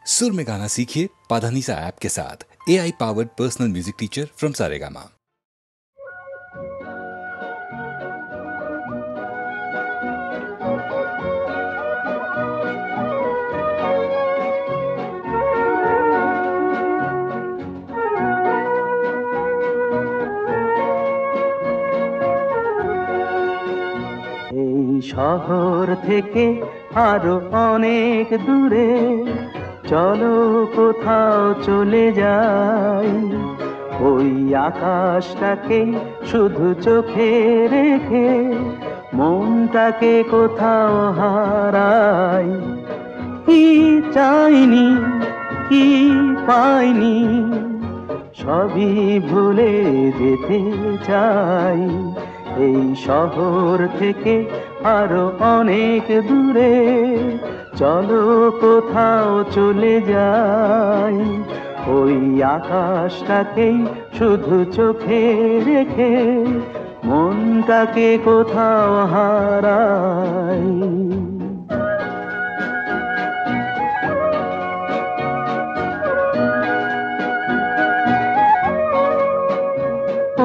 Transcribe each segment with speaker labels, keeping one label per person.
Speaker 1: सुर में गाना सीखिए पाधानीसा ऐप के साथ। AI powered personal music teacher from Saregama.
Speaker 2: শহর থেকে আরো অনেক দূরে চলো কোথাও চলে যাই, ওই আকাশটাকে শুধু চোখে রেখে মনটাকে কোথাও হারাই। কি চাইনি কি পাইনি সবই ভুলে যেতে চাই, এই শহর থেকে আরো অনেক দূরে চলো কোথাও চলে যাই, ওই আকাশটাকেই শুধু চোখে রেখে মনটাকে কোথাও হারাই।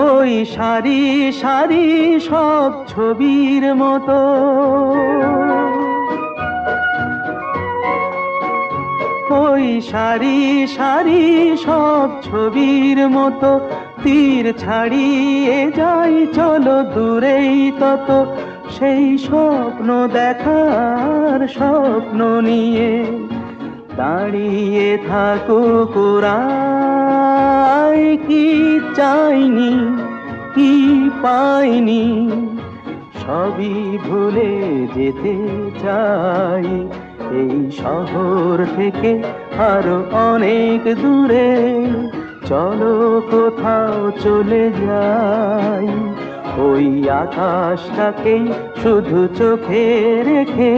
Speaker 2: ওই সারি সারি সব ছবির মতো ওই সারি সারি সব ছবির মতো তীর ছাড়িয়ে যাই চলো দূরেই তত, সেই স্বপ্ন দেখার স্বপ্ন নিয়ে দাঁড়িয়ে থাকুক ওরাই। কি চাইনি কি পাইনি সবই ভুলে যেতে চাই, এই শহর থেকে আরো অনেক দূরে চলো কোথাও চলে যাই, ওই আকাশটাকেই শুধু চোখে রেখে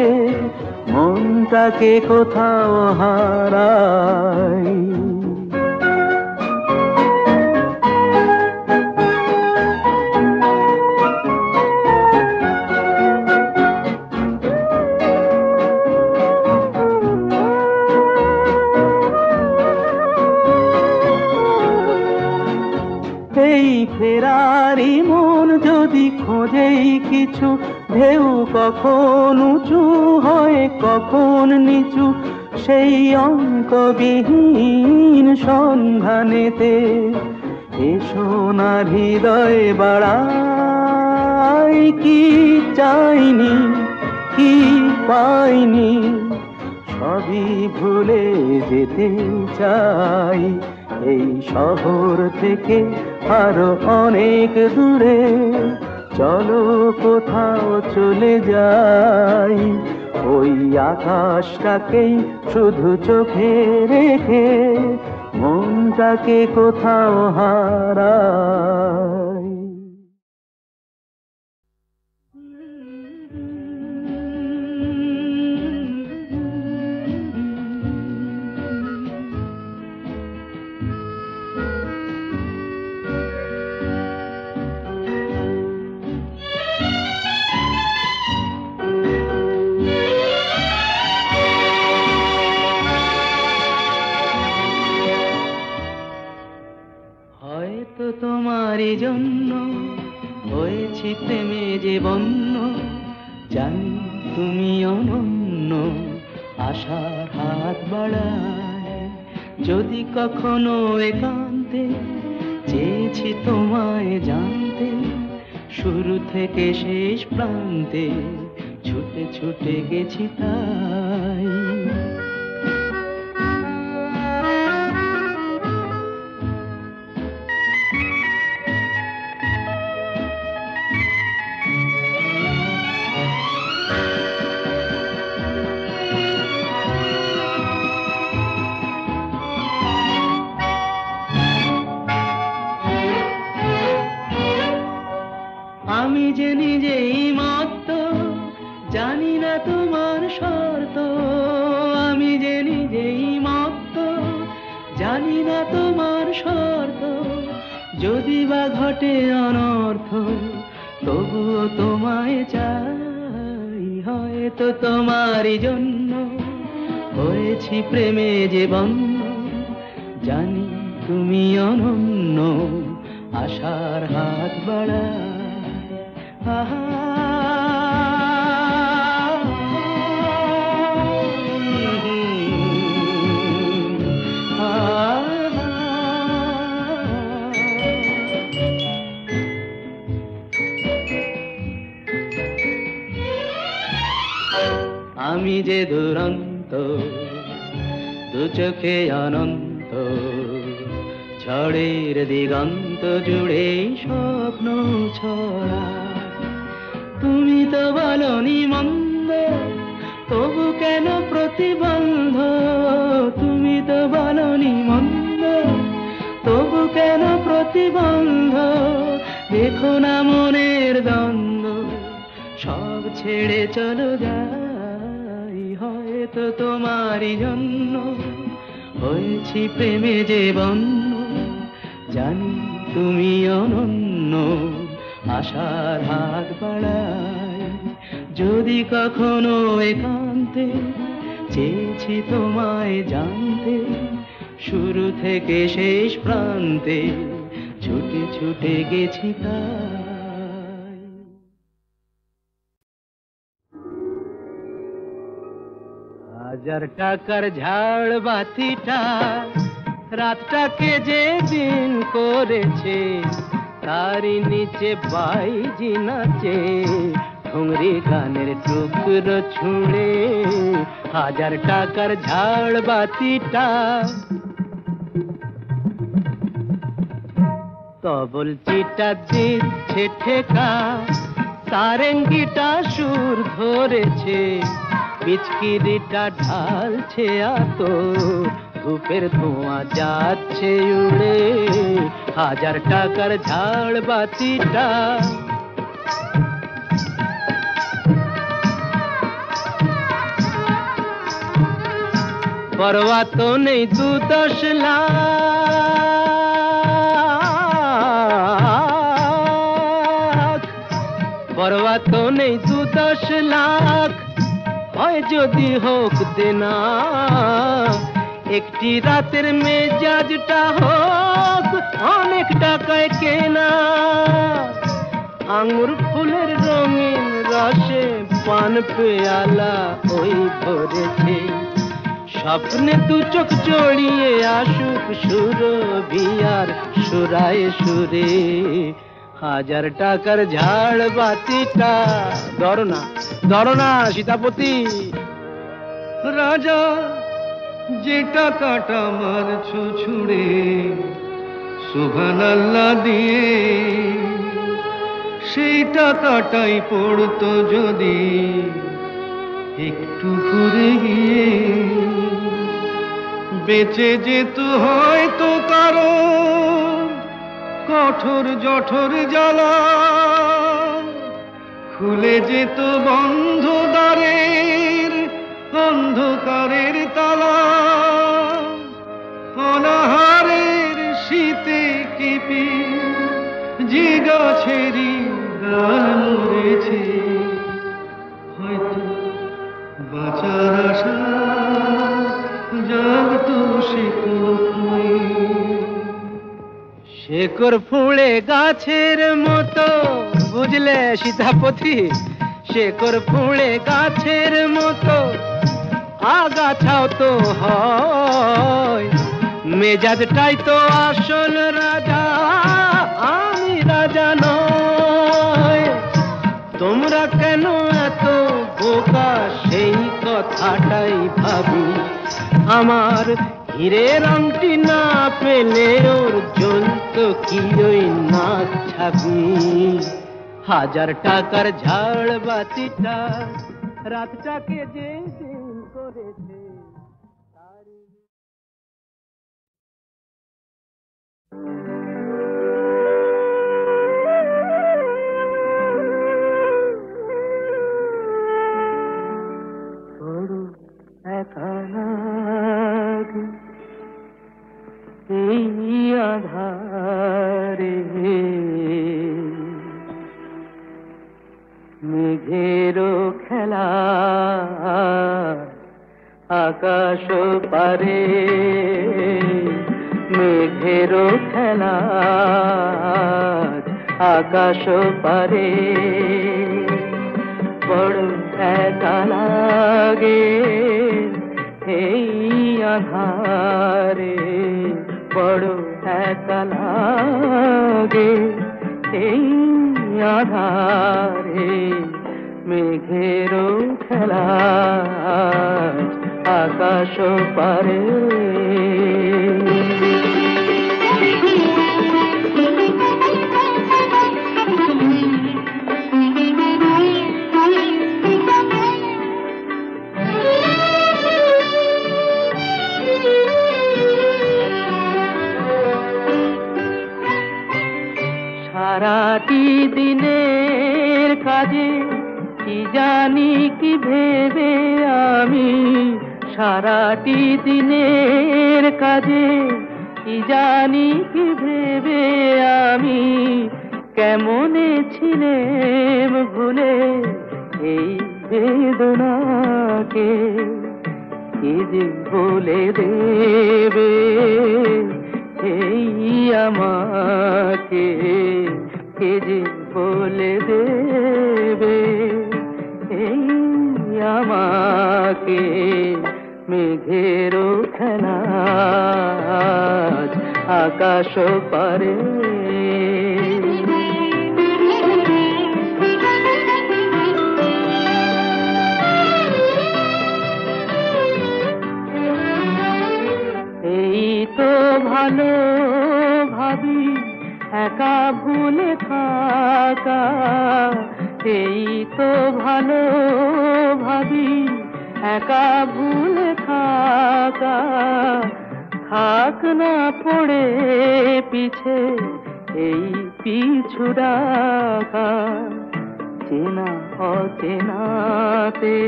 Speaker 2: মনটাকে কোথাও হারাই। এই ফেরারি মন যদি খোঁজেই কিছু, ঢেউ কখন উঁচু হয় কখন নিচু, সেই অন্তবিহীন সন্ধানেতে এসো না হৃদয় বাড়াই। কি চাইনি কি পাইনি সবই ভুলে যেতে চাই, এই শহর থেকে আরো অনেক দূরে চলো কোথাও চলে যাই, ওই আকাশটাকেই শুধু চোখে রেখে মনটাকে কোথাও হারাই। হয়তো তোমারই জন্য হয়েছি প্রেমে যে বন্য, জানি তুমি অনন্য আশার হাত বাড়ায়, যদি কখনো একান্তে চেয়েছি তোমায় জানতে, শুরু থেকে শেষ প্রান্তে ছুটে ছুটে গেছি তাই। আমি যে নিজেই মত্ত জানি না তোমার শর্ত, আমি যে নিজেই মত্ত জানি না তোমার শর্ত, যদি বা ঘটে অনর্থ তবুও তোমায় চাই। হয়তো তোমারই জন্য হয়েছি প্রেমে যে বন্য, জানি তুমি অনন্য, আশার হাত বাড়ায় আহা। আমি যে দুরন্ত, দু চোখে অনন্ত, ঝড়ের দিগন্ত জুড়ে স্বপ্ন ছড়া। তুমি তো বলনি মন্দ, তবু কেন প্রতিবন্ধ? তুমি তো বলনি মন্দ, তবু কেন প্রতিবন্ধ? দেখো না মনের দ্বন্দ্ব, সব ছেড়ে চলো যাই, হয়তো তোমারই জন্য হয়েছি প্রেমে যে বন্য, জানি তুমি অনন্য, আশার হাত বাড়াই। যদি কখনো একান্তে চেয়েছি তোমায় জানতে, শুরু থেকে শেষ প্রান্তে ছুটে ছুটে গেছি তাই। হাজার টাকার ঝাড় বাতিটা রাতটাকে যে দিন করেছে, তারই নিচে বাইজি নাচে ঠুংরি গানের টুকরো ছুঁড়ে। হাজার টাকার ঝাড় বাতিটা তবল চিটা দিচ্ছে ঠেকা, সারেঙ্গিটা সুর ধরেছে, পিচকিরিটা ঢালছে আতো, ধূপের ধোঁয়া যাচ্ছে উড়ে। হাজার টাকার ঝাড় বাতিটা পরোয়া তো নেই 2-10 লাখ, পরোয়া তো নেই 2-10 লাখ, হয় যদি হোক দেনা, একটি রাতের মেজাজটা হোক অনেক টাকায় কেনা। আঙুর ফুলের রঙিন রসে পান পেয়ালা ওই ভরেছে, স্বপ্নে দু চোখ জড়িয়ে আসুক সুরভিয়ার সুরায় সুরে। হাজার টাকার ঝাড় বাতিটা ধরো না সীতাপতি। রাজা যে টাকাটা মারছো ছুঁড়ে সুবহানাল্লাহ দিয়ে, সেই টাকাটাই পড়তো যদি একটু ঘুরে গিয়ে, বেঁচে যেত হয়তো কারো কঠোর জঠোর জ্বালা, খুলে যেত বন্ধ দ্বারের অন্ধকারের তালা। অনাহারের শীতে কেঁপে যে গাছেরই ডাল মরেছে, হয়তো বাঁচার আশা জাগতো শেকড় ফুঁড়ে গাছের মতো, বুঝলে সীতাপতি? শেকড় ফুঁড়ে গাছের মতো আগাছাও তো হয়, মেজাজটাই তো আসল রাজা, আমি রাজা নয়। তোমরা কেন এত বোকা সেই কথাটাই ভাবি, আমার হীরের আংটি না পেলে ওর জ্বলতো কি ওই নাক ছাবি। হাজার টাকার ঝাড় বাতিটা রাতটাকে যে দিন করেছে, আধারে মেঘেরও খেলা মেঘেরও খেলা আকাশ পারে বড় একা লাগে এই আধারে বড় একা লাগে এই আধারে মেঘেরও খেলা আকাশ পারে সারাটি দিনের কাজে কি জানি কি ভেবে আমি সারাটি দিনের কাজে কি জানি কি ভেবে আমি কেমনে ছিলাম ভুলে এই বেদনাকে কি যে বলে দেবে এই আমাকে কে যে বলে দেবে এই আমাকে মেঘেরও খেলা আকাশ পারে এই তো ভালো ভাবি একা ভুলে থাকা এই তো ভালো ভাবি একা ভুলে থাকা থাক না পড়ে পিছে এই পিছু ডাকা চেনা অচেনাতে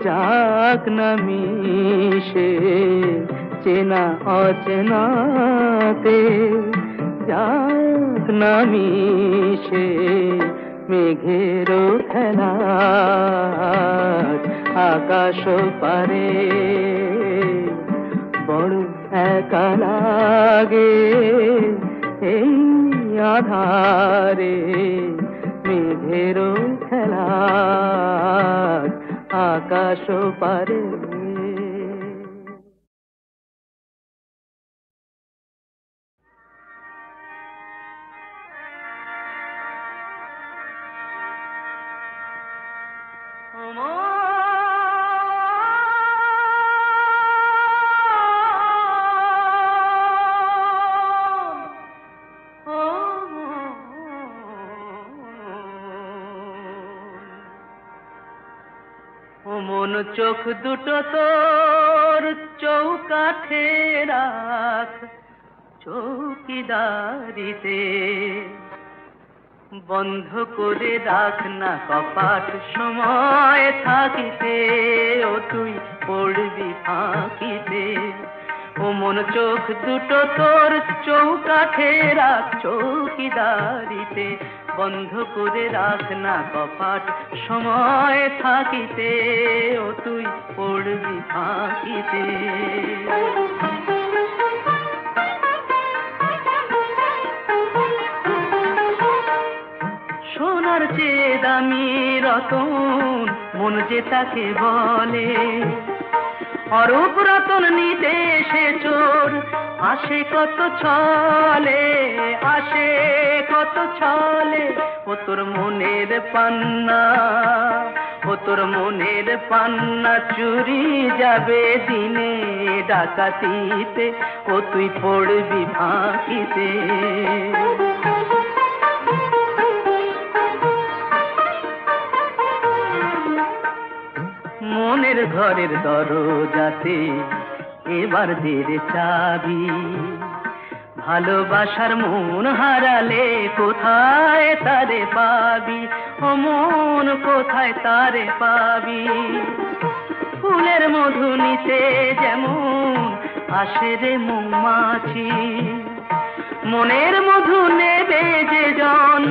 Speaker 2: যাক না মিশে চেনা অচেনাতে যাক না মিশে মেঘেরও খেলা আকাশ পারে বড় একা লাগে এই আধারে মেঘেরও খেলা আকাশ পারে মন চোখ দুটো তোর চৌকাঠে রাখ চৌকিদারিতে বন্ধ করে রাখ না কপাট সময় থাকিতে ও তুই পড়বি ফাঁকিতে ও মন চোখ দুটো তোর চৌকাঠে রাখ চৌকিদারিতে বন্ধ করে রাখ না কপাট সময় থাকিতে ও তুই পড়বি ফাঁকিতে সোনার চেয়ে দামি রতন মন যে তাকে বলে অরূপ রতন নিতে সে চোর আসে কত ছলে আসে কত ছলে ও তোর মনের পান্না ও তোর মনের পান্না চুরি যাবে দিনে ডাকাতিতে ও তুই পড়বি ফাঁকিতে মনের ঘরের দরজাতে এবার দে রে চাবি ভালোবাসার মন হারালে কোথায় তারে পাবি ও মন কোথায় তারে পাবি ফুলের মধু নিতে যেমন আসে রে মৌমাছি মনের মধু নেবে যে জন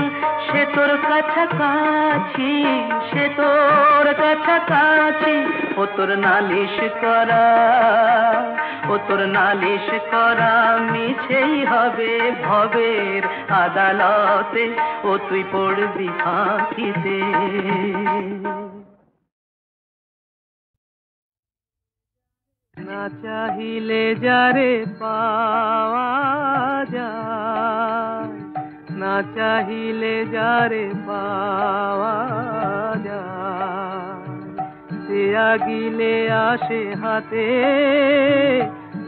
Speaker 2: সে তোর কাছাকাছি, সে তোর কাছাকাছি। ও তোর নালিশ করা, ও তোর নালিশ করা মিছেই হবে ভবের আদালতে। ও তুই পড়বি ফাঁকিতে। না চাহিলে যারে পাওয়া যায়, না চাহিলে যারে পাওয়া যায়, সে আগিলে আসে হাতে,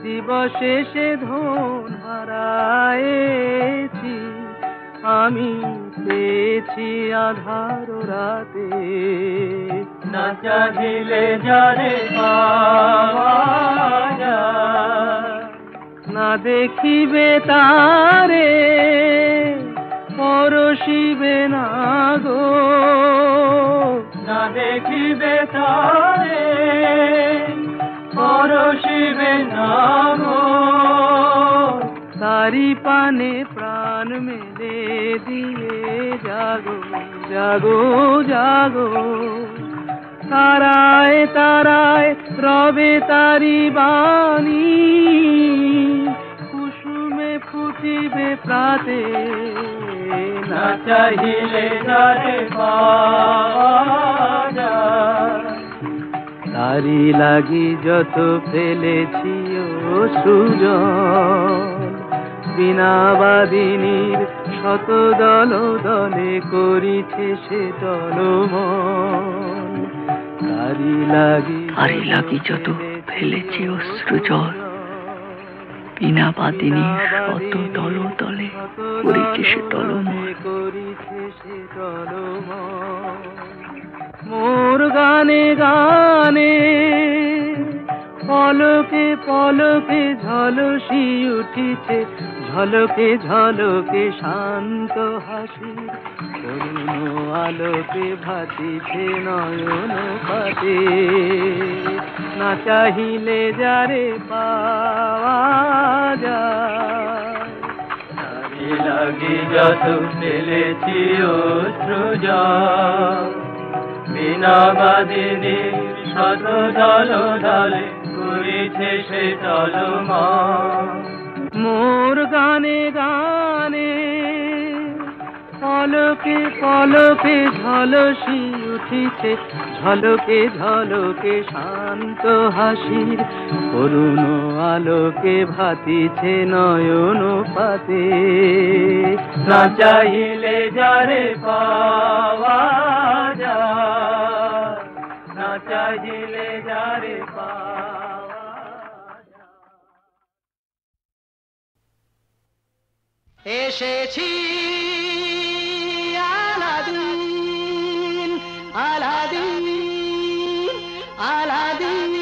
Speaker 2: দিবসে সে ধন হারায়েছি আমি, পেয়েছি আধার রাতে। না চাহিলে যারে পাওয়া যায়, না দেখিবে তারে পরশিবে না গো, না দেখিবে তারে পরশিবে না গো। তারি পানে প্রাণ মেলে দিয়ে জাগো, জাগো, জাগো। তারায় তারায় রবে তারি বাণী, কুসুমে ফুটিবে প্রাতে। না চাহিলে যারে পাওয়া যায়, তারি লাগি যত ফেলেছি অশ্রুজল, বিনা বাদিনীর শত দল দলে করিছে সে টলমল। তারি লাগি
Speaker 3: যত ফেলেছি অশ্রুজল, বিনা বাদিনীর শত দল দলে করিছে সে টলমল।
Speaker 2: মোর গানে গানে পলকে পলকে ঝলসি উঠিছে, ঝলকে ঝলকে শান্ত হাসি, করুণ আলোকে ভাতিছে নয়ন পাতে। না চাহিলে যারে পাওয়া যায়, তারি লাগি যত ফেলেছি অশ্রুজল, বিনা বাদিনীর শত দল দলে করিছে সে টলমল। মোর গানে গানে পলকে পলকে ঝলসি উঠিছে, ঝলকে ঝলকে শান্ত হাসির, করুণ আলোকে ভাতিছে নয়ন পাতে। না চাহিলে যারে পাওয়া যায়, না চাহিলে যারে পাওয়া যায়। এসেছি আলাদিন, আলাদিন, আলাদিন।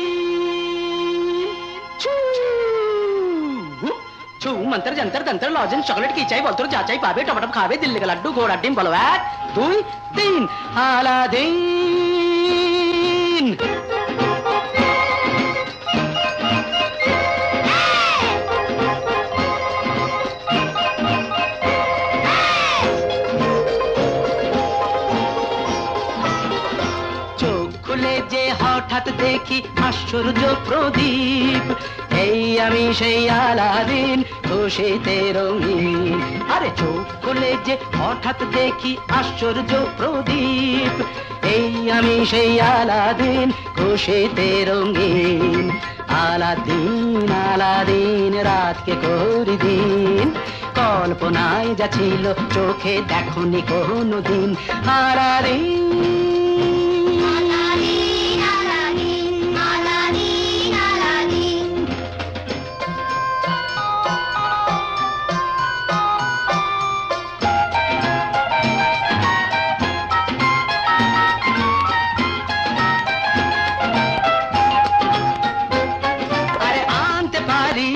Speaker 2: ছু मंत्र जंतर तंत्र लॉजेंस चॉकलेट की चाय बोलते जा चाय पावे टमाटर खावे दिल्ली का लड्डू घोड़ा डिम बोलो 1 2 3 अलादीन। হঠাৎ দেখি আশ্চর্য প্রদীপ, এই আমি সেই আলাদিন খুশিতে রঙিন। আরে চোখ খুলে যে হঠাৎ দেখি আশ্চর্য প্রদীপ, এই আমি সেই আলাদিন খুশিতে রঙিন। আলাদিন আলাদিন রাতকে করি দিন, কল্পনায় যা ছিল চোখে দেখনি কোনো দিন। আলাদিন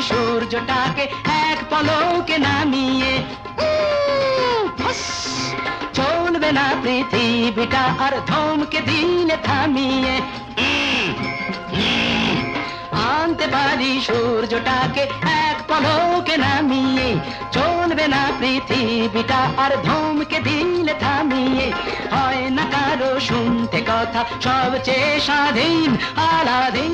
Speaker 2: সূর্যটাকে এক পলকে নামিয়ে, চলবে না পৃথিবীটা আর ধমকে দিলে থামিয়ে। আনতে পারি সূর্যটাকে এক পলকে নামিয়ে, চলবে না পৃথিবীটা আর ধমকে দিলে থামিয়ে। হয় না কারো শুনতে কথা, সবচেয়ে স্বাধীন আলাদিন।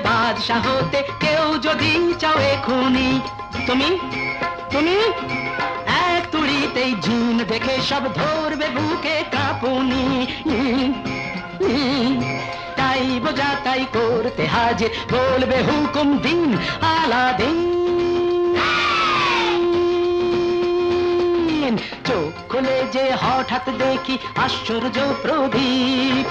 Speaker 2: বাদশা হতে কেউ যদি চাও এখুনি, তুমি তুমি এক তুড়িতেই ঝিন দেখে সব ধরবে বুকে কাঁপুনি। তাই বোঝা তাই করতে হাজির, বলবে হুকুম দিন আলাদিন। চোখ খুলে যে হঠাৎ দেখি আশ্চর্য প্রদীপ,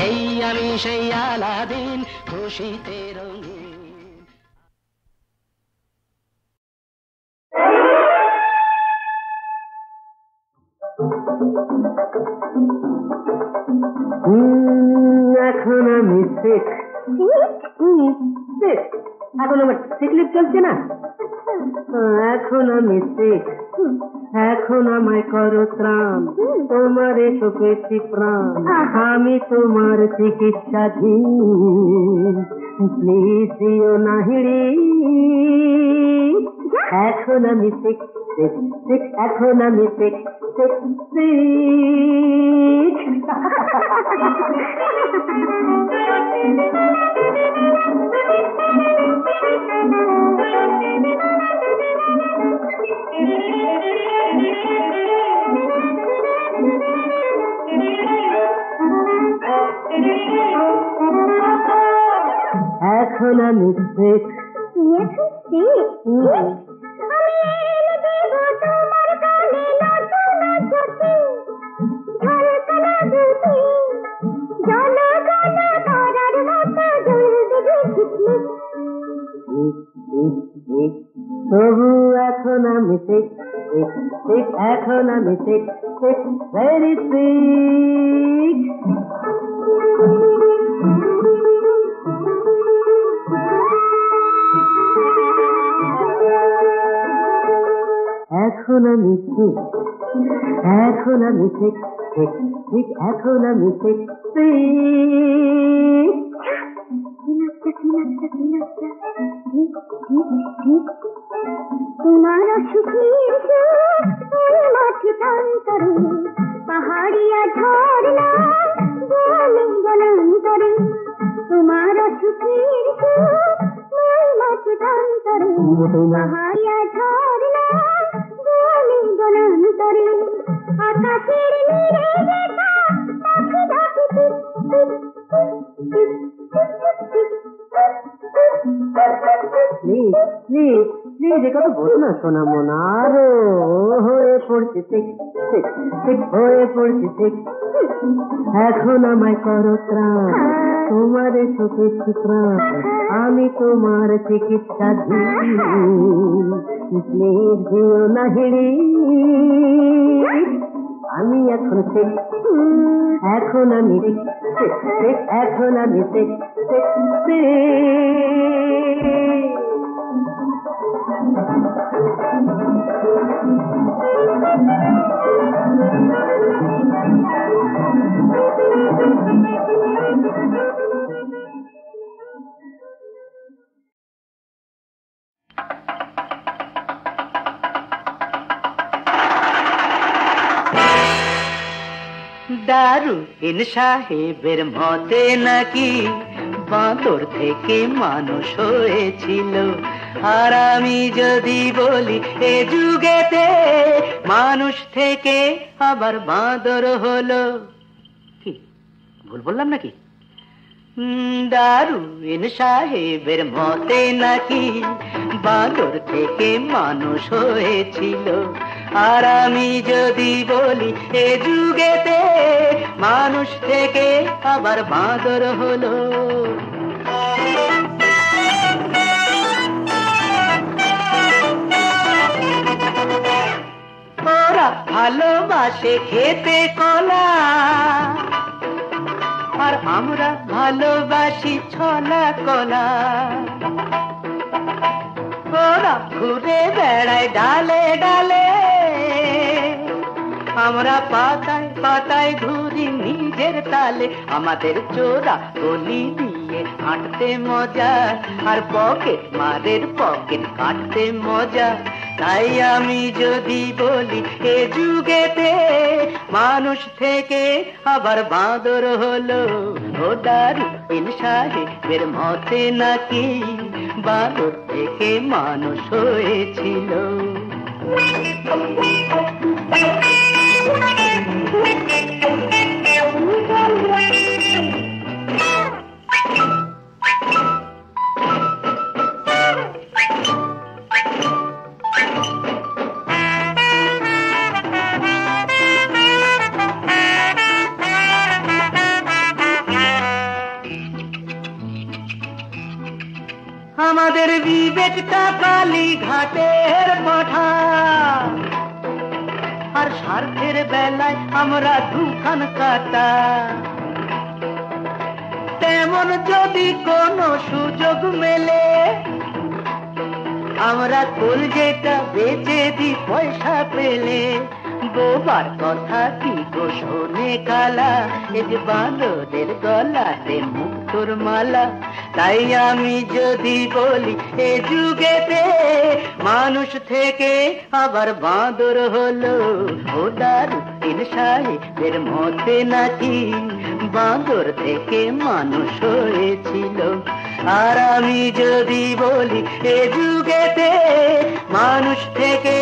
Speaker 2: এই আমি সেই আলাদিন খুশিতে রঙিন।
Speaker 4: এখন আমি শেখ, এখন আমার সিকলিপ চলছে না। এখন আমি শেখ, এখন আমায় করো ত্রাণ, তোমারে তো পেয়েছি প্রাণ, আমি তোমার চিকিৎসাধীন। প্লিজ দিও না হিড়ি, এখন আমি শেখ, এখন আমি শেখ, এখন আমি শেখ। তবু এখন আমি শেখ, এখন আমি শেখ, ভেরি সিক। এখন আমি শেখ, এখন আমি শেখ, এখন আমি শেখ।
Speaker 5: তোমার সুখীর মাঠে প্রান্তরে পাহাড়িয়া ঝরনা বলে বনান্তরে, তোমার সুখীর মাঠে প্রান্তরে পাহাড়িয়া ঝরনা বলে বনান্তরে, আকাশের নীরে দেখা পাখি ডাকে
Speaker 4: প্লিজ প্লিজ প্লিজ, এ কথা বলো না সোনা মোনা। আরো হয়ে পড়ছে ঠিক ঠিক ঠিক হয়ে পড়ছে ঠিক। এখন আমায় করো ত্রাণ, তোমারে চোখেছি প্রাণ, আমি তোমার চিকিৎসাধীন। প্লিজ দিও না হিড়ি, আমি এখন ঠিক, এখন আমি ঠিক, এখন আমি ঠিক।
Speaker 2: দারুইন সাহেবের মতে নাকি বাঁদর থেকে মানুষ হয়েছিল, আর আমি যদি বলি এ যুগেতে মানুষ থেকে আবার বাঁদর হলো, কি ভুল বললাম নাকি? দারুইন সাহেবের মতে নাকি বাঁদর থেকে মানুষ হয়েছিল, আর আমি যদি বলি এ যুগেতে মানুষ থেকে আবার বাঁদর হলো। ওরা ভালোবাসে খেতে কলা, আর আমরা ভালোবাসি ছলা কলা। ওরা ঘুরে বেড়ায় ডালে ডালে, আমরা পাতায় পাতায় ঘুরি নিজের তালে। আমাদের চোরা গলি দিয়ে হাঁটতে মজা, আর পকেট মারের পকেট কাটতে মজা। তাই আমি যদি বলি এ যুগেতে মানুষ থেকে আবার বাঁদর হলো, ও দারুইন সাহেবের মতে নাকি বাঁদর থেকে মানুষ হয়েছিল। আমাদের বিবেকটা কালী ঘাটের পাঠা, আর স্বার্থের বেলায় আমরা দুখান কাটা। তেমন যদি কোনো সুযোগ মেলে, আমরা কলজেটা বেচে দিই পয়সা পেলে। বোবার কথা কি গো শোনে কালা, এ যে বাঁদরের গলাতে মুক্তোর মালা। তাই আমি যদি বলি এ যুগেতে মানুষ থেকে আবার বাঁদর হলো, ও দারুইন সাহেবের মতে নাকি বাঁদর থেকে মানুষ হয়েছিল। আর আমি যদি বলি এ যুগেতে মানুষ থেকে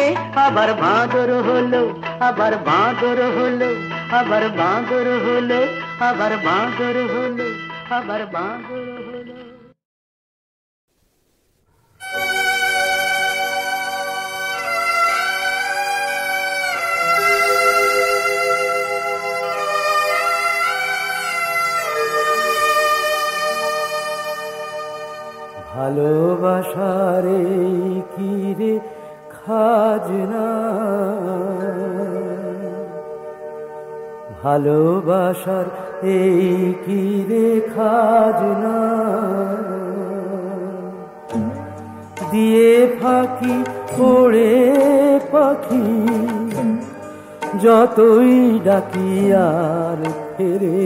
Speaker 2: আবার বাঁদর হলো, আবার বাঁদর হলো, আবার বাঁদর হলো, আবার বাঁদর হলো, আবার বাঁদর হলো।
Speaker 6: ভালোবাসার কি রে খাজনা, ভালোবাসার এই কি রে খাজনা, দিয়ে ফাঁকি ওড়ে পাখি যতই ডাকি আর ফেরে